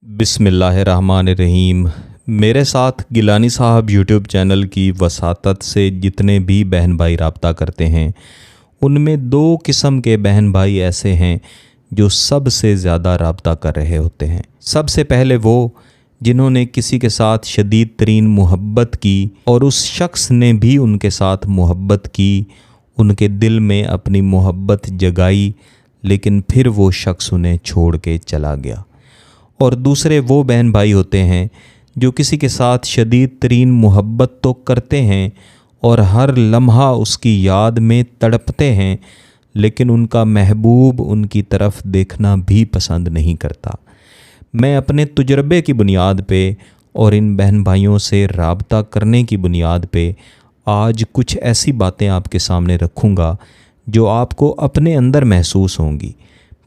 बिस्मिल्लाहिर्रहमानिर्रहीम। मेरे साथ गिलानी साहब यूट्यूब चैनल की वसातत से जितने भी बहन भाई रब्ता करते हैं, उनमें दो किस्म के बहन भाई ऐसे हैं जो सबसे ज़्यादा रब्ता कर रहे होते हैं। सबसे पहले वो जिन्होंने किसी के साथ शदीद तरीन मोहब्बत की और उस शख्स ने भी उनके साथ मोहब्बत की, उनके दिल में अपनी मोहब्बत जगाई, लेकिन फिर वो शख्स उन्हें छोड़ के चला गया। और दूसरे वो बहन भाई होते हैं जो किसी के साथ शदीद तरीन मोहब्बत तो करते हैं और हर लम्हा उसकी याद में तड़पते हैं, लेकिन उनका महबूब उनकी तरफ देखना भी पसंद नहीं करता। मैं अपने तजुर्बे की बुनियाद पे और इन बहन भाइयों से राबता करने की बुनियाद पे आज कुछ ऐसी बातें आपके सामने रखूँगा जो आपको अपने अंदर महसूस होंगी।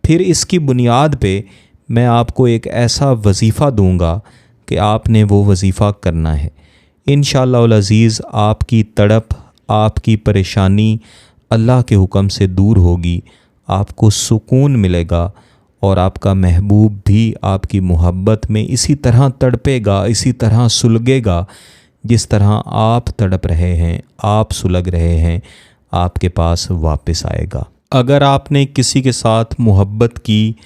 फिर इसकी बुनियाद पे मैं आपको एक ऐसा वजीफ़ा दूंगा कि आपने वो वजीफ़ा करना है। इंशाअल्लाह अज़ीज़ आपकी तड़प, आपकी परेशानी अल्लाह के हुक्म से दूर होगी, आपको सुकून मिलेगा और आपका महबूब भी आपकी मोहब्बत में इसी तरह तड़पेगा, इसी तरह सुलगेगा जिस तरह आप तड़प रहे हैं, आप सुलग रहे हैं, आपके पास वापस आएगा। अगर आपने किसी के साथ मोहब्बत की,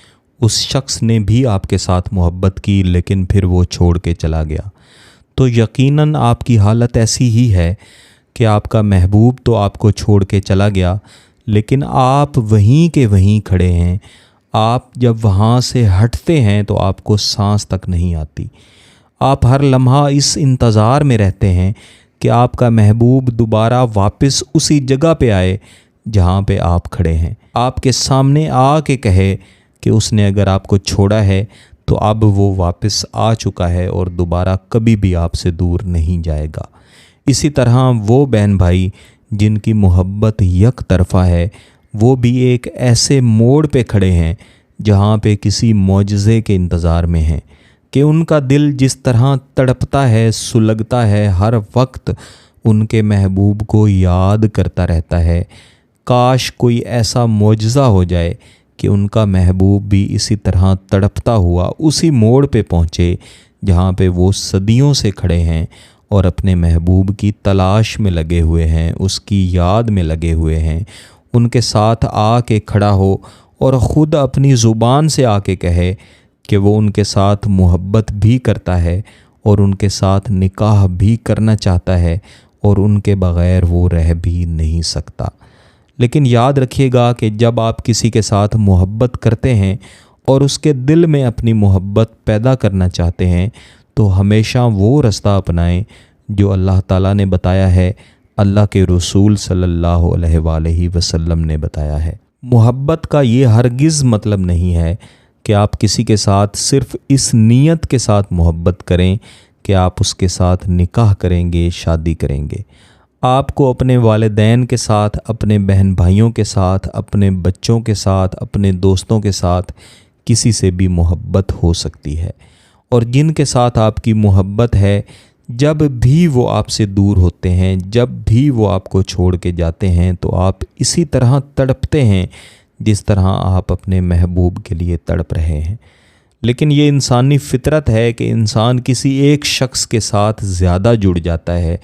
उस शख्स ने भी आपके साथ मोहब्बत की, लेकिन फिर वो छोड़ के चला गया, तो यकीनन आपकी हालत ऐसी ही है कि आपका महबूब तो आपको छोड़ के चला गया, लेकिन आप वहीं के वहीं खड़े हैं। आप जब वहाँ से हटते हैं तो आपको सांस तक नहीं आती। आप हर लम्हा इस इंतज़ार में रहते हैं कि आपका महबूब दोबारा वापस उसी जगह पे आए जहाँ पे आप खड़े हैं, आपके सामने आके कहे कि उसने अगर आपको छोड़ा है तो अब वो वापस आ चुका है और दोबारा कभी भी आपसे दूर नहीं जाएगा। इसी तरह वो बहन भाई जिनकी मोहब्बत यक तरफ़ा है, वो भी एक ऐसे मोड़ पे खड़े हैं जहाँ पे किसी मौजज़े के इंतज़ार में हैं कि उनका दिल जिस तरह तड़पता है, सुलगता है, हर वक्त उनके महबूब को याद करता रहता है। काश कोई ऐसा मौजज़ा हो जाए कि उनका महबूब भी इसी तरह तड़पता हुआ उसी मोड़ पे पहुँचे जहाँ पे वो सदियों से खड़े हैं और अपने महबूब की तलाश में लगे हुए हैं, उसकी याद में लगे हुए हैं। उनके साथ आके खड़ा हो और ख़ुद अपनी ज़ुबान से आके कहे कि वो उनके साथ मोहब्बत भी करता है और उनके साथ निकाह भी करना चाहता है और उनके बग़ैर वो रह भी नहीं सकता। लेकिन याद रखिएगा कि जब आप किसी के साथ मोहब्बत करते हैं और उसके दिल में अपनी मोहब्बत पैदा करना चाहते हैं, तो हमेशा वो रास्ता अपनाएं जो अल्लाह ताला ने बताया है, अल्लाह के रसूल सल्लल्लाहु अलैहि वसल्लम ने बताया है। मोहब्बत का ये हरगिज़ मतलब नहीं है कि आप किसी के साथ सिर्फ़ इस नीयत के साथ मोहब्बत करें कि आप उसके साथ निकाह करेंगे, शादी करेंगे। आपको अपने वालिदैन के साथ, अपने बहन भाइयों के साथ, अपने बच्चों के साथ, अपने दोस्तों के साथ किसी से भी मोहब्बत हो सकती है। और जिनके साथ आपकी मोहब्बत है, जब भी वो आपसे दूर होते हैं, जब भी वो आपको छोड़ के जाते हैं, तो आप इसी तरह तड़पते हैं जिस तरह आप अपने महबूब के लिए तड़प रहे हैं। लेकिन ये इंसानी फ़ितरत है कि इंसान किसी एक शख्स के साथ ज़्यादा जुड़ जाता है,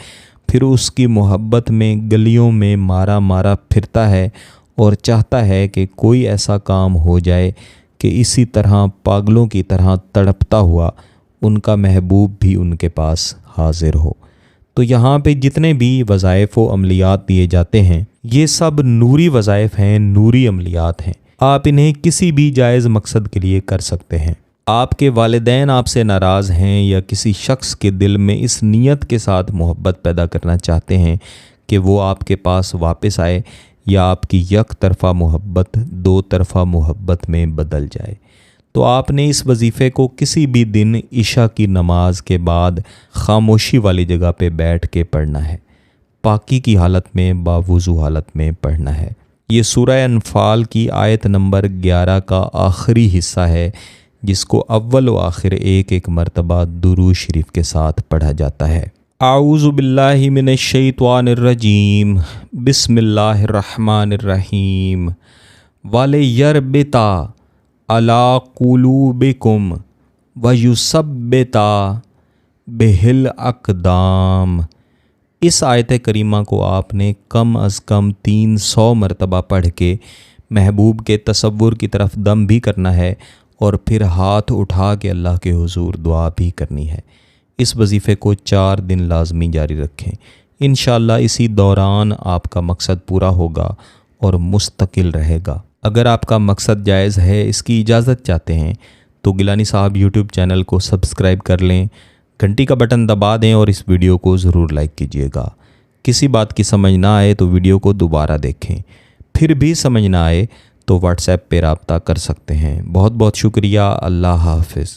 फिर उसकी मोहब्बत में गलियों में मारा मारा फिरता है और चाहता है कि कोई ऐसा काम हो जाए कि इसी तरह पागलों की तरह तड़पता हुआ उनका महबूब भी उनके पास हाजिर हो। तो यहाँ पे जितने भी वज़ाइफ़ व अमलियात दिए जाते हैं, ये सब नूरी वज़ाइफ़ हैं, नूरी अमलियात हैं। आप इन्हें किसी भी जायज़ मकसद के लिए कर सकते हैं। आपके वालिदैन आपसे नाराज़ हैं या किसी शख्स के दिल में इस नीयत के साथ मोहब्बत पैदा करना चाहते हैं कि वो आपके पास वापस आए या आपकी यक तरफ़ा मोहब्बत दो तरफ़ा मोहब्बत में बदल जाए, तो आपने इस वजीफ़े को किसी भी दिन इशा की नमाज के बाद खामोशी वाली जगह पे बैठ के पढ़ना है। पाकी की हालत में, बावुज़ू हालत में पढ़ना है। ये सूरह अनफ़ाल की आयत नंबर 11 का आखिरी हिस्सा है, जिसको अव्वल व आखिर एक एक मरतबा दुरूद शरीफ के साथ पढ़ा जाता है। आऊज़ु बिल्लाहि मिनश शैतानिर्रजीम, बिस्मिल्लाहिर्रहमानिर्रहीम। वाले यरबिता अला कुलूबिकुम व युसब्बिता बिहिल अक़दाम। इस आयत करीमा को आपने कम अज़ कम 300 मरतबा पढ़ के महबूब के तसव्वुर की तरफ दम भी करना है और फिर हाथ उठा के अल्लाह के हुजूर दुआ भी करनी है। इस वजीफ़े को 4 दिन लाजमी जारी रखें। इंशाअल्लाह इसी दौरान आपका मकसद पूरा होगा और मुस्तकिल रहेगा। अगर आपका मकसद जायज़ है, इसकी इजाज़त चाहते हैं, तो गिलानी साहब यूट्यूब चैनल को सब्सक्राइब कर लें, घंटी का बटन दबा दें और इस वीडियो को ज़रूर लाइक कीजिएगा। किसी बात की समझ ना आए तो वीडियो को दोबारा देखें, फिर भी समझ ना आए तो व्हाट्सएप पे रब्ता कर सकते हैं। बहुत बहुत शुक्रिया। अल्लाह हाफ़िज़।